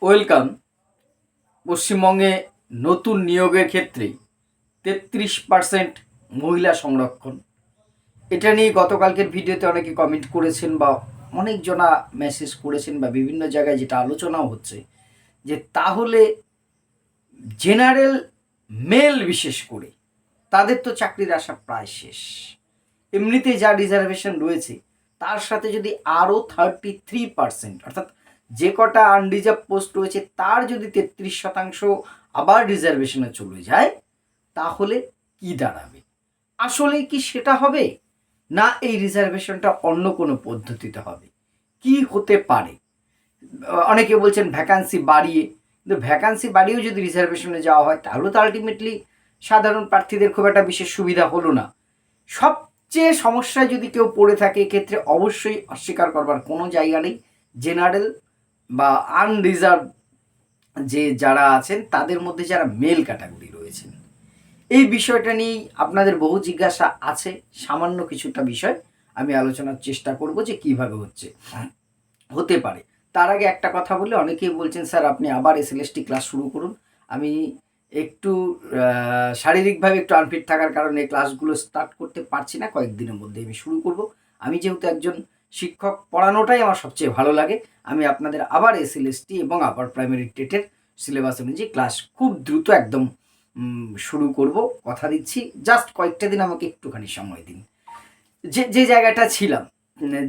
Welcome. পশ্চিমবঙ্গে নতুন নিয়োগের ক্ষেত্রে 33% মহিলা সংরক্ষণ, এটা নিয়ে গতকালকের ভিডিওতে অনেকে কমেন্ট করেছেন বা অনেকজনা মেসেজ করেছেন বা বিভিন্ন জায়গায় যেটা আলোচনাও হচ্ছে যে তাহলে জেনারেল মেল বিশেষ করে তাদের তো চাকরির আশা প্রায় শেষ। এমনিতে যা রিজার্ভেশন রয়েছে তার সাথে যদি আরও 33% অর্থাৎ যে কটা আনরিজার্ভ পোস্ট রয়েছে তার যদি 33% আবার রিজার্ভেশনে চলে যায় তাহলে কি দাঁড়াবে? আসলে কি সেটা হবে, না এই রিজার্ভেশনটা অন্য কোনো পদ্ধতিতে হবে? কি হতে পারে? অনেকে বলছেন ভ্যাকান্সি বাড়িয়ে, কিন্তু ভ্যাকান্সি বাড়িয়েও যদি রিজার্ভেশনে যাওয়া হয় তাহলে তো আলটিমেটলি সাধারণ প্রার্থীদের খুব একটা বিশেষ সুবিধা হলো না। সবচেয়ে সমস্যায় যদি কেউ পড়ে থাকে এক্ষেত্রে অবশ্যই অস্বীকার করবার কোনো জায়গা নেই, জেনারেল বা আনরিজার্ভ যে যারা আছেন তাদের মধ্যে যারা মেল ক্যাটাগরি রয়েছেন। এই বিষয়টা নিয়েই আপনাদের বহু জিজ্ঞাসা আছে। সামান্য কিছুটা বিষয় আমি আলোচনার চেষ্টা করব যে কিভাবে হতে পারে। তার আগে একটা কথা বলে, অনেকেই বলছেন স্যার আপনি আবার এসএলএসটি ক্লাস শুরু করুন। আমি একটু শারীরিকভাবে একটু আনফিট থাকার কারণে ক্লাসগুলো স্টার্ট করতে পারছি না, কয়েকদিনের মধ্যে আমি শুরু করব। আমি যেহেতু একজন শিক্ষক, পড়ানোটাই আমার সবচেয়ে ভালো লাগে। আমি আপনাদের আবার এসএলএসটি এবং আবার প্রাইমারি টেটের সিলেবাস অনুযায়ী ক্লাস খুব দ্রুত একদম শুরু করব, কথা দিচ্ছি। জাস্ট কয়েকটা দিন আমাকে একটুখানি সময় দিন। যে জায়গাটা ছিলাম,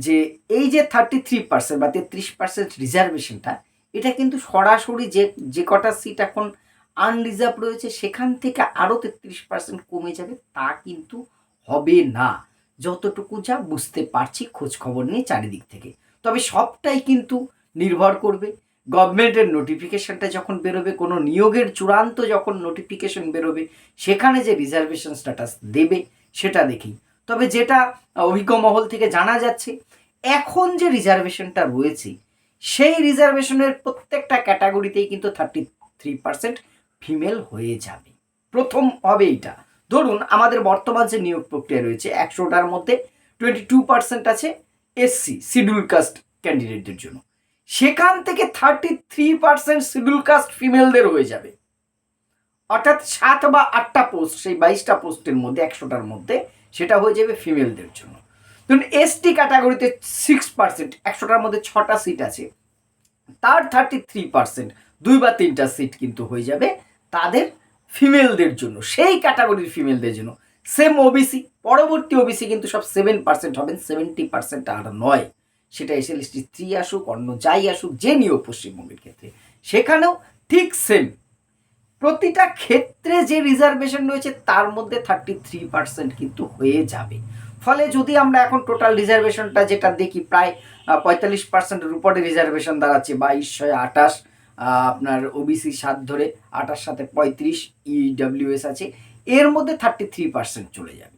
যে এই যে 33% বা 33% রিজার্ভেশনটা, এটা কিন্তু সরাসরি যে কটা সিট এখন আনরিজার্ভ রয়েছে সেখান থেকে আরও 33% কমে যাবে তা কিন্তু হবে না, যতটুকু যা বুঝতে পারছি খোঁজ খবর নিয়ে চারিদিক থেকে। তবে সবটাই কিন্তু নির্ভর করবে গভর্নমেন্টের নোটিফিকেশনটা যখন বেরোবে, কোনো নিয়োগের চূড়ান্ত যখন নোটিফিকেশন বেরোবে সেখানে যে রিজার্ভেশন স্ট্যাটাস দেবে সেটা দেখেই। তবে যেটা অভিজ্ঞ মহল থেকে জানা যাচ্ছে, এখন যে রিজার্ভেশনটা রয়েছে সেই রিজার্ভেশনের প্রত্যেকটা ক্যাটাগরিতেই কিন্তু 33% ফিমেল হয়ে যাবে। প্রথম হবে এইটা। ধরুন আমাদের বর্তমান যে নিয়োগ প্রক্রিয়া রয়েছে 100টার মধ্যে 22% আছে এসসি শিডিউল কাস্ট ক্যান্ডিডেটদের জন্য, সেখান থেকে 33% শিডিউল কাস্ট ফিমেলদের হয়ে যাবে। অর্থাৎ 7 বা 8টা পোস্ট, সেই 22টা পোস্টের মধ্যে 100টার মধ্যে সেটা হয়ে যাবে ফিমেলদের জন্য। ধরুন এসটি ক্যাটাগরিতে 6%, 100টার মধ্যে 6টা সিট আছে, তার 33% 2 বা 3টা সিট কিন্তু হয়ে যাবে তাদের ফিমেলদের জন্য, সেই ক্যাটাগরির ফিমেলদের জন্য। সেম ওবিসি, পরবর্তী ওবিসি কিন্তু সব 7% হবেন, 70% আর নয়। সেটা এসএলএসটি 3 আসুক, অন্য যাই আসুক, যে নিয়োগ পশ্চিমবঙ্গের ক্ষেত্রে সেখানেও ঠিক সেম। প্রতিটা ক্ষেত্রে যে রিজার্ভেশন রয়েছে তার মধ্যে 33% কিন্তু হয়ে যাবে। ফলে যদি আমরা এখন টোটাল রিজার্ভেশনটা যেটা দেখি, প্রায় 45%-এর উপরে রিজার্ভেশন দাঁড়াচ্ছে, 2228 আপনার ওবিসি 7 ধরে 28 সাথে 35 ইডব্লিউএস আছে, এর মধ্যে 33% চলে যাবে।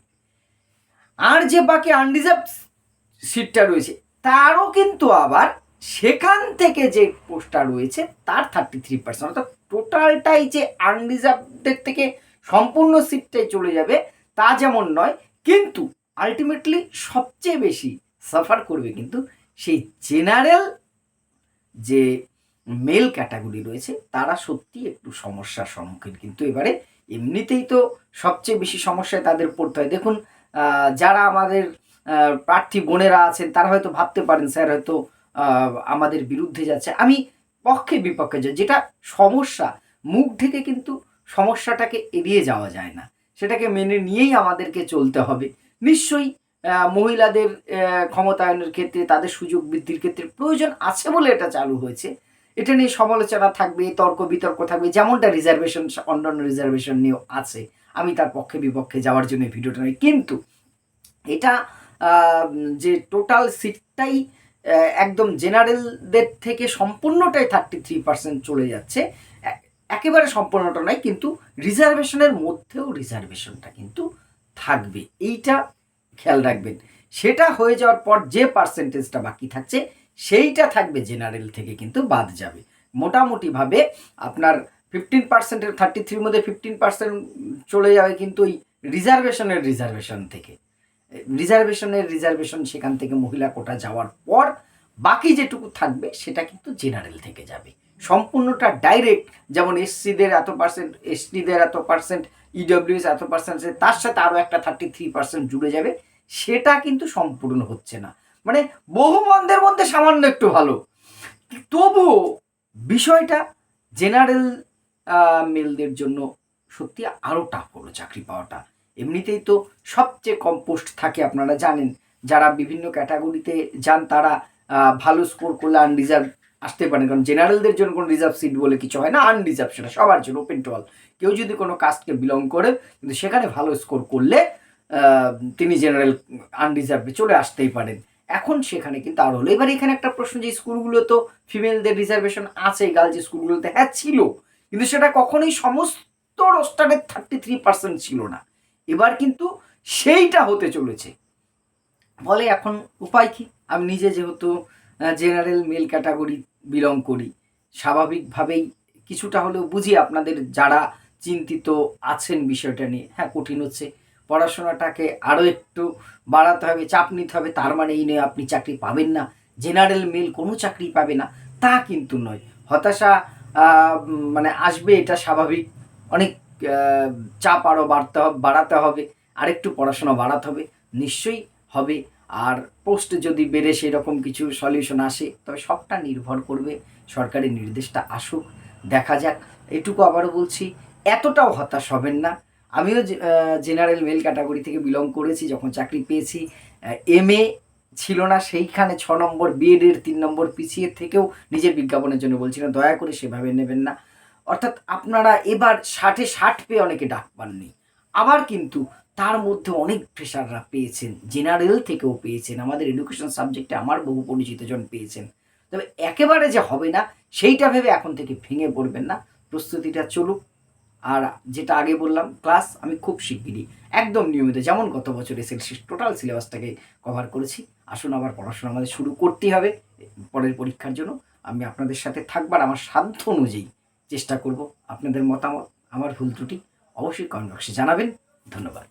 আর যে বাকি আনরিজার্ভ সিটটা রয়েছে তারও কিন্তু আবার সেখান থেকে যে পোস্টটা রয়েছে তার 33%, অর্থাৎ টোটালটাই যে আনরিজার্ভদের থেকে সম্পূর্ণ সিটটাই চলে যাবে তা যেমন নয়, কিন্তু আলটিমেটলি সবচেয়ে বেশি সাফার করবে কিন্তু সেই জেনারেল যে মেল ক্যাটাগরি রয়েছে তারা সত্যি একটু সমস্যার সম্মুখীন। কিন্তু এবারে এমনিতেই তো সবচেয়ে বেশি সমস্যায় তাদের পড়তে হয়। দেখুন যারা আমাদের প্রার্থী বোনেরা আছেন তারা হয়তো ভাবতে পারেন স্যার হয়তো আমাদের বিরুদ্ধে যাচ্ছে। আমি পক্ষে বিপক্ষে যাই, যেটা সমস্যা মুখ ঢেকে কিন্তু সমস্যাটাকে এড়িয়ে যাওয়া যায় না, সেটাকে মেনে নিয়েই আমাদেরকে চলতে হবে। নিশ্চয়ই মহিলাদের ক্ষমতায়নের ক্ষেত্রে, তাদের সুযোগ বৃদ্ধির ক্ষেত্রে প্রয়োজন আছে বলে এটা চালু হয়েছে। এটা নিয়ে সমালোচনা থাকবে, তর্ক বিতর্ক থাকবে, যেমনটা রিজার্ভেশন অন্যান্য রিজার্ভেশন নিয়েও আছে। আমি তার পক্ষে বিপক্ষে যাওয়ার জন্য ভিডিওটা নই, কিন্তু এটা যে টোটাল সিটটাই একদম জেনারেলদের থেকে সম্পূর্ণটাই 33% চলে যাচ্ছে, একেবারে সম্পূর্ণটা নয়, কিন্তু রিজার্ভেশনের মধ্যেও রিজার্ভেশনটা কিন্তু থাকবে, এইটা খেয়াল রাখবেন। সেটা হয়ে যাওয়ার পর যে পার্সেন্টেজটা বাকি থাকছে সেইটা থাকবে জেনারেল থেকে কিন্তু বাদ যাবে। মোটামুটিভাবে আপনার 15%-এর 33-র মধ্যে 15% চলে যাবে কিন্তু ওই রিজার্ভেশন থেকে। রিজার্ভেশন সেখান থেকে মহিলা কোটা যাওয়ার পর বাকি যেটুকু থাকবে সেটা কিন্তু জেনারেল থেকে যাবে। সম্পূর্ণটা ডাইরেক্ট, যেমন এসসিদের এত পার্সেন্ট, এসটিদের এত পার্সেন্ট, ইডব্লিউএস এত পার্সেন্ট, তার সাথে আরও একটা 33% জুড়ে যাবে, সেটা কিন্তু সম্পূর্ণ হচ্ছে না। মানে বহু মন্দের মধ্যে সামান্য একটু ভালো, তবুও বিষয়টা জেনারেল মেলদের জন্য সত্যি আরও টাফ হলো চাকরি পাওয়াটা। এমনিতেই তো সবচেয়ে কম পোস্ট থাকে, আপনারা জানেন। যারা বিভিন্ন ক্যাটাগরিতে যান তারা ভালো স্কোর করলে আনরিজার্ভ আসতে পারেন, কারণ জেনারেলদের জন্য কোনো রিজার্ভ সিট বলে কিছু হয় না, আনরিজার্ভ সেটা সবার জন্য ওপেন টু অল। কেউ যদি কোনো কাস্টকে বিলং করে কিন্তু সেখানে ভালো স্কোর করলে তিনি জেনারেল আনরিজার্ভে চলে আসতেই পারেন। এখন সেখানে কিন্তু আর হলো। এবার এখানে একটা প্রশ্ন, যে স্কুলগুলো তো ফিমেলদের রিজার্ভেশন আছে, গার্লস স্কুলগুলোতে হ্যাঁ ছিল, কিন্তু সেটা কখনোই সমস্ত রোস্টারের 33% ছিল না। এবার কিন্তু সেইটা হতে চলেছে। ফলে এখন উপায় কি? আমি নিজে যেহেতু জেনারেল মেল ক্যাটাগরি বিলং করি, স্বাভাবিকভাবেই কিছুটা হলেও বুঝি আপনাদের যারা চিন্তিত আছেন বিষয়টা নিয়ে। হ্যাঁ, কঠিন হচ্ছে, পড়াশোনাটাকে আরও একটু বাড়াতে হবে, চাপ নিতে হবে। তার মানে এই নয় আপনি চাকরি পাবেন না, জেনারেল মেল কোনো চাকরি পাবে না, তা কিন্তু নয়। হতাশা মানে আসবে, এটা স্বাভাবিক। অনেক চাপ আরও বাড়াতে হবে, আরেকটু পড়াশোনা বাড়াতে হবে, নিশ্চয়ই হবে। আর পোস্ট যদি বেড়ে সেরকম কিছু সলিউশন আসে, তবে সবটা নির্ভর করবে সরকারি নির্দেশটা আসুক, দেখা যাক। এটুকু আবারও বলছি, এতটাও হতাশ হবেন না। আমিও জেনারেল মেল ক্যাটাগরি থেকে বিলং করেছি, যখন চাকরি পেয়েছি MA ছিল না, সেইখানে 6 নম্বর বিএডের 3 নম্বর পিছিয়ে থেকেও নিজের বিজ্ঞাপনের জন্য বলছি না, দয়া করে সেভাবে নেবেন না। অর্থাৎ আপনারা এবার 60 পেয়ে অনেকে ডাক পাননি, আবার কিন্তু তার মধ্যে অনেক ফ্রেশাররা পেয়েছেন, জেনারেল থেকেও পেয়েছেন, আমাদের এডুকেশন সাবজেক্টে আমার বহু পরিচিতজন পেয়েছেন। তবে একেবারে যে হবে না সেইটা ভেবে এখন থেকে ভেঙে পড়বেন না, প্রস্তুতিটা চলুক। আর যেটা আগে বললাম, ক্লাস আমি খুব শিগগিরই একদম নিয়মিত, যেমন গত বছর এসএলসি টোটাল সিলেবাসটাকে কভার করেছি, আসুন আবার পড়াশোনা আমাদের শুরু করতেই হবে পরের পরীক্ষার জন্য। আমি আপনাদের সাথে থাকবার আমার সাধ্য অনুযায়ী চেষ্টা করব। আপনাদের মতামত, আমার ভুল ত্রুটি অবশ্যই কমেন্ট বক্সে জানাবেন। ধন্যবাদ।